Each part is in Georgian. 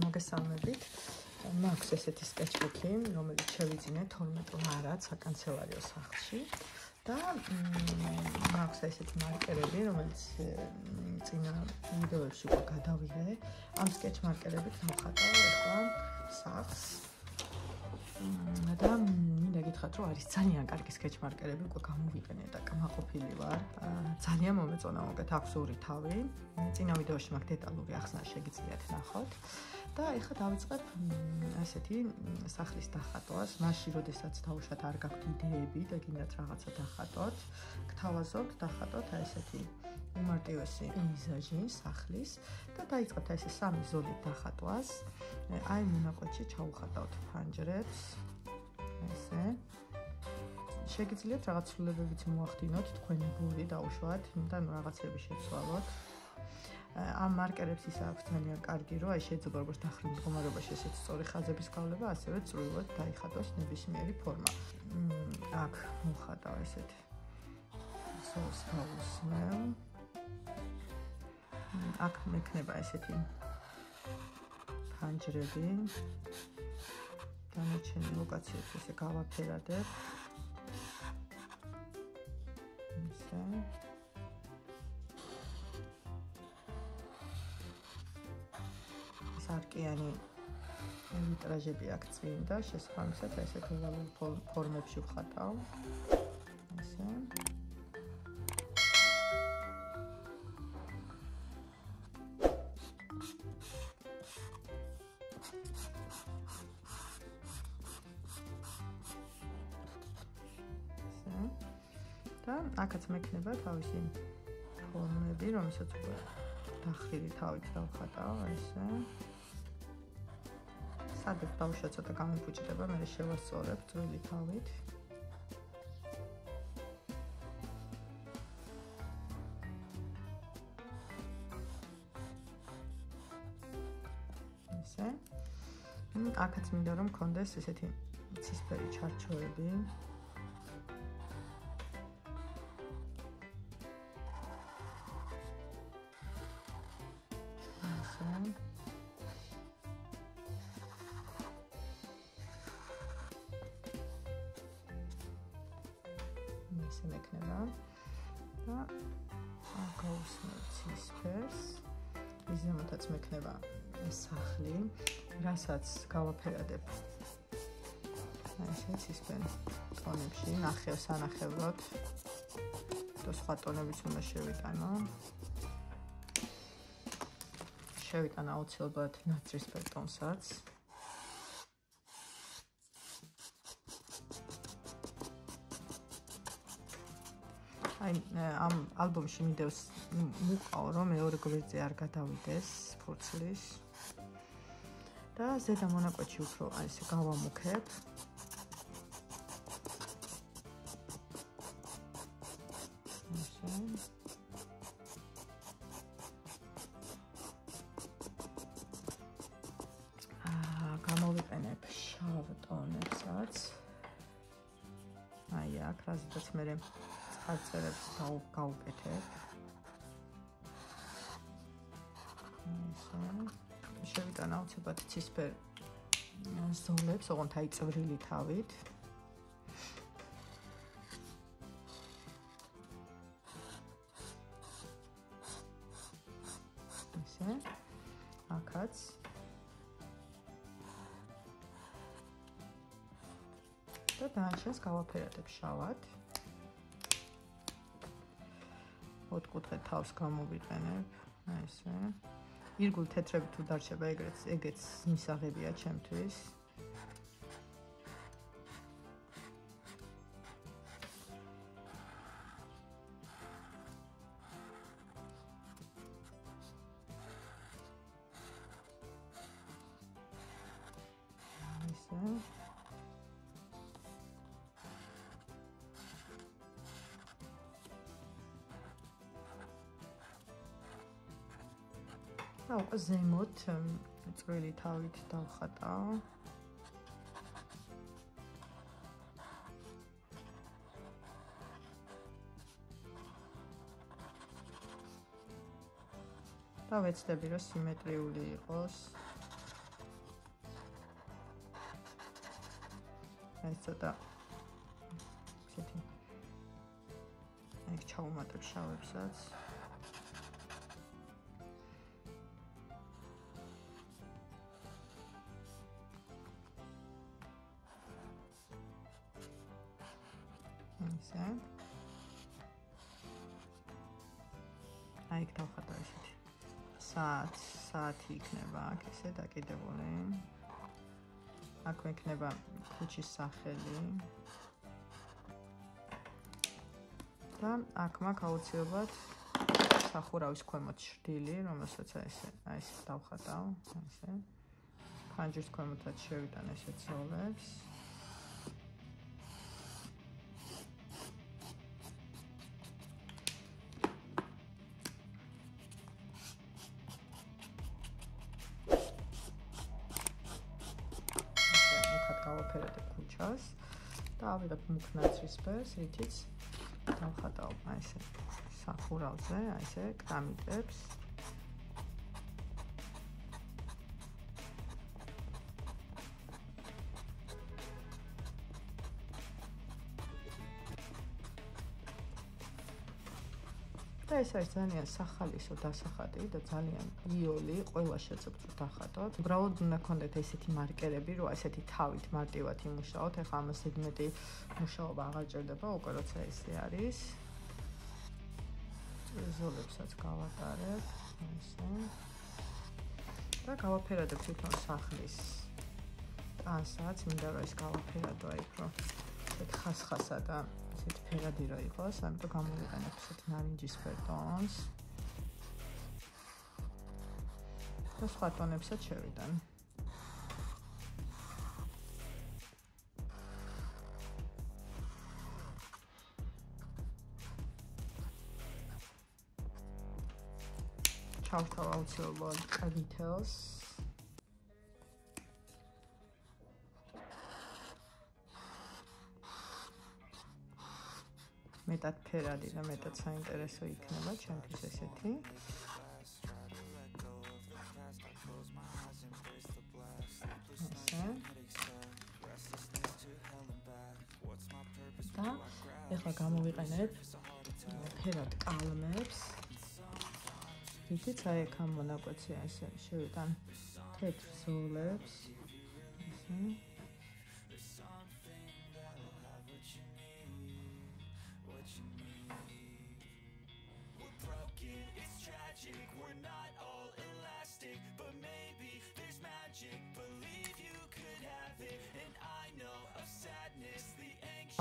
მოგესალმებით. მაქვს ესეთი sketchbook-ი, რომელიც შევიძინე 12 ლარად საკანცელარიო სახლში და მაქვს ესეთი მარკერები, რომელიც წინა ვიდეოებში უკვე გადავიღე. ამ sketch მარკერებით დავხატავ ახლა სახლს. და მინდა გითხრათ, რომ არის ძალიან კარგი sketch მარკერები, უკვე გამოვიყენე და კმაყოფილი ვარ. ძალიან მომეწონა, მოგეთ აქვს ორი თავი. წინა ვიდეოში მაქვს დეტალური ახსნა, შეგიძლიათ ნახოთ. და ეხლა დავიწყებ ასეთი სახლის დახატვას. მაშინ, როდესაც თავშად არ გაქვთ იდეები და გინდათ რაღაცა დახატოთ, გთავაზობთ დახატოთ ესეთი უმარტივესი პეიზაჟი სახლის და დაიწყებთ ესე სამი ზოლით დახატვას. აი მონაკვეთში ჩავუხატავთ ფანჯრებს. ესე. შეგიძლიათ რაღაც ცვლილებებიც მოახდინოთ, თქვენი ბური დაუშვათ, იმიტომ რომ რაღაცები შეცვალოთ. ამ მარკერებს ის აქვს ძალიან კარგი, რომ აი შეიძლება როგორც დახრილ მდგომარეობაში ესეც სწორი ხაზების გავლება, ასევე წვრილად დაიხატოს ნებისმიერი ფორმა. აქ მოვხატავ ესეთ ზოლს გავუსმევ. აქ მექნება ესეთი ფანჯრები. დანარჩენი ლოკაციებს ესე გავაფერადებ. ესე სარკიანი ვიტრაჟები აქ წინ და შესაბამისად ესეთ ოვალურ ფორმებში ვხატავ. ესე. და აქაც მექნება თავისი ფორმები, რომელსაც უკვე დახრილი თავით დავხატავ, ესე. სადაც დავუშვა ცოტა გამიფუჭდება, მე შევასწორებ წვრილი თავით. ესე. აქაც მინდა რომ მქონდეს ესეთი ცისფერი ჩარჩოები. ესე მექნება და გავუსმევ ცისფერს. ის ზემოთაც მექნება სახლი, რასაც გავაფერადებ ესე ცისფერ ტონებში, ნახევრად და სხვა ტონებიც უნდა შევიტანო. შევიტანა აუცილებლად ნაცრისფერ ტონსაც. აი ამ ალბომში მიდევს მუყაო რომ მეორე გვერდზე არ გადავიდეს ფურცლის და ზედა მონაკვეთში უფრო აი ესე გავამუქებ. ესე. გამოვიყენებ შავ ტონებსაც. აი აქ რაზედაც მე ხარწერებს გავუკეთებ. ესე. შევიტანა აუცილებლად ცისფერ ზოლებს, ოღონდ აი წვრილი თავით. ესე. აქაც. და დანარჩენს გავაფერადებ შავად. ოთხკუთხე თავს გამოვიყენებ, ესე. ირგვლივ თეთრები თუ დარჩება, ეგეც მისაღებია ჩემთვის. ესე. და უკვე ზემოთ წვრილი თავით დავხატავ. და ვეცდები რომ სიმეტრიული იყოს. ეს ცოტა ისეთი აი ჩავუმატებ შავებსაც. ისე. აი დავხატავ ისეთი. საათი იქნება აქ ესე დაკიდებული. აქ მექნება ქუჩის სახელი. და აქ მაქვს აუცილებლად სახურავის ქვემოთ შრდილი, რომელსაც აი ეს დავხატავ, ესე. ფანჯრის ქვემოთაც შევიტან ესეთ ზოლებს. გავაფერადებ ქუჩას და ავიღებ მუქ ნაცრისფერს, რითიც დავხატავ აი ესე სახურავზე, აი ესე კრამიტებს. და ეს არის ძალიან სახალისო დასახატი და ძალიან იოლი, ყველა შეძებთ დახატოთ. უბრალოდ უნდა გქონდეთ ესეთი მარკერები, რომ ესეთი თავით მარტივად იმუშაოთ. ეხლა ამას ზედმეტი მუშაობა აღარ ჭირდება, უკვე როცა ესე არის. ზოლებსაც გავატარებ, ესე. და გავაფერადებ თვითონ სახლის ტანსაც, მინდა რომ ეს გავაფერადო აი უფრო ესეთ ხასხასა და ესეთ ფერადი რა იყოს, ამიტომ გამოვიყენებ ესეთ ნარინჯისფერ ტონს. და სხვა ტონებსაც შევიტან. ჩავთავ აუცილებლად კრიტელს. მეტად ფერადი და მეტად საინტერესო იქნება ჩემთვის ესეთი. და ეხლა გამოვიყენებ ფერად კალმებს. რითიც აი აქ ამ მონაკვეთზე ესე შევიტან თეთრ ზოლებს. ესე.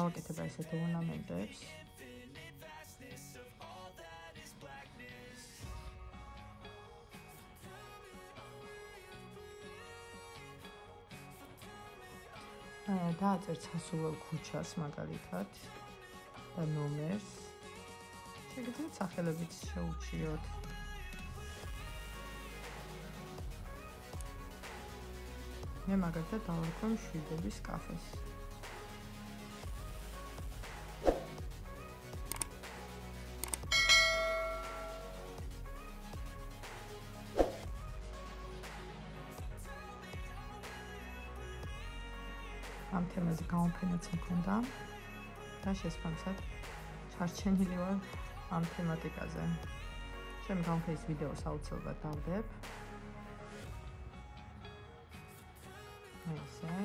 ავაკეთებ ესეთ ორნამენტებს. დააწერთ სასურველ ქუჩას მაგალითად და ნომერს. შეგიძლიათ სახელებიც შეუჩიოთ. მე მაგალითად დავარქვი მშვიდობის კაფეს. ამ თემაზე გამოფენაც მქონდა და შესაბამისად ჩარჩენილი ვარ ამ თემატიკაზე. ჩემი გამოფენის ვიდეოს აუცილებლად დავდებ. ესე.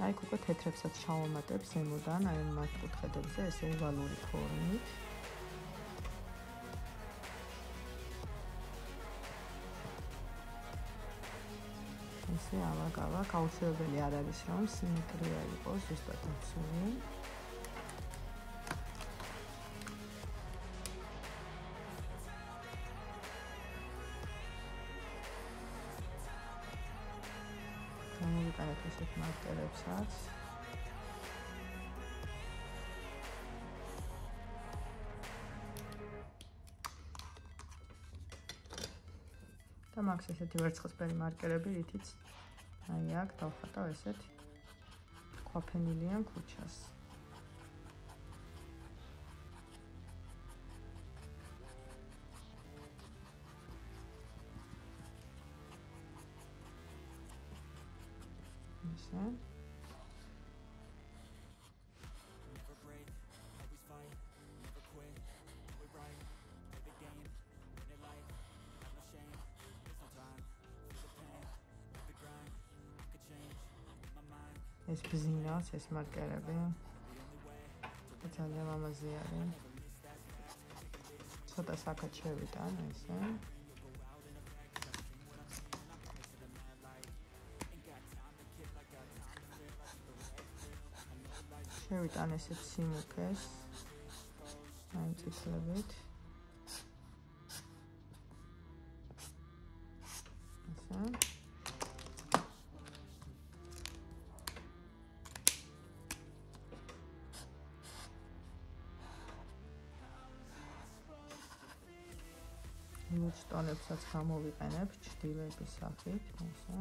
აი უკვე თეთრებსაც ჩავამატებ ზემოდან, აი მათ კუთხედებზე ესე ოვალური ფორმით. ესე ავაგავაკ, აუცილებელი არ არის რომ სიმეტრია იყოს, ზუსტად მცული. გამოვიყენებ ესეთ მარკერებსაც. და მაქვს ესეთი ვერცხლისფერი მარკერები, რითიც აი აქ დავხატავ ესეთ ხვაფენილიან ქუჩას. ისე. ეს ბზინას, ეს მარკერები. ძალიან ლამაზი არის. ცოტა საკაც შევიტან ესე. შევიტან ესეთ სიმუქეს. აი წითლებით. ესე. ტონებსაც გამოვიყენებ ჭდილების სახით, ასე.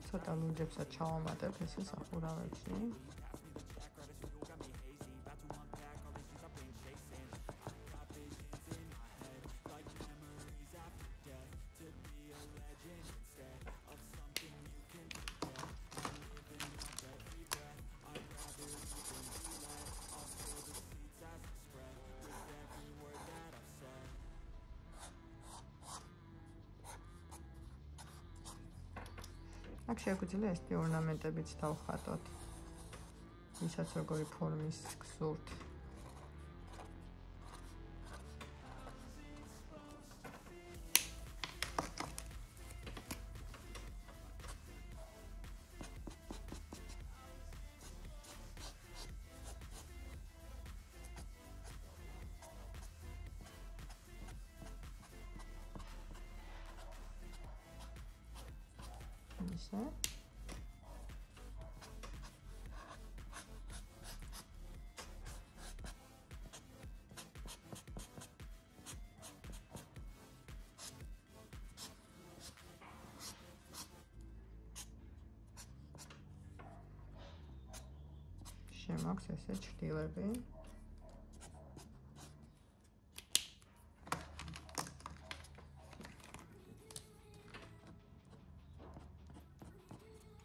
ცოტა ლუნჯებსაც ჩავამატებ ესე სახურავებში. აქ შეგვიძლია ეს ორნამენტებიც დავხატოთ. ისაც როგორი ფორმის გსურთ. ისე. შემაქვს ესე ჭრილები.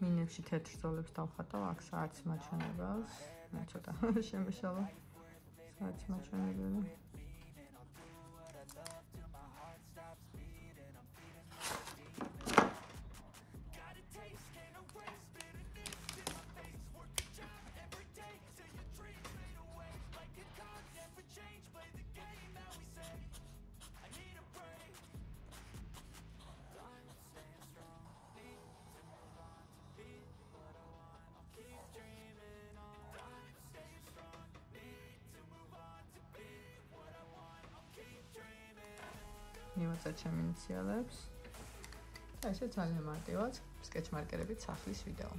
მინებში თეთრ ზოლებს დავხატავ, აქ საათის მაჩვენებელს. მე ცოტა შემეშალა საათის მაჩვენებელი. მივაწერ ჩემ ინიციალებს და ესე ძალიან მარტივად სკეჩ მარკერებით სახლის ვიდეო.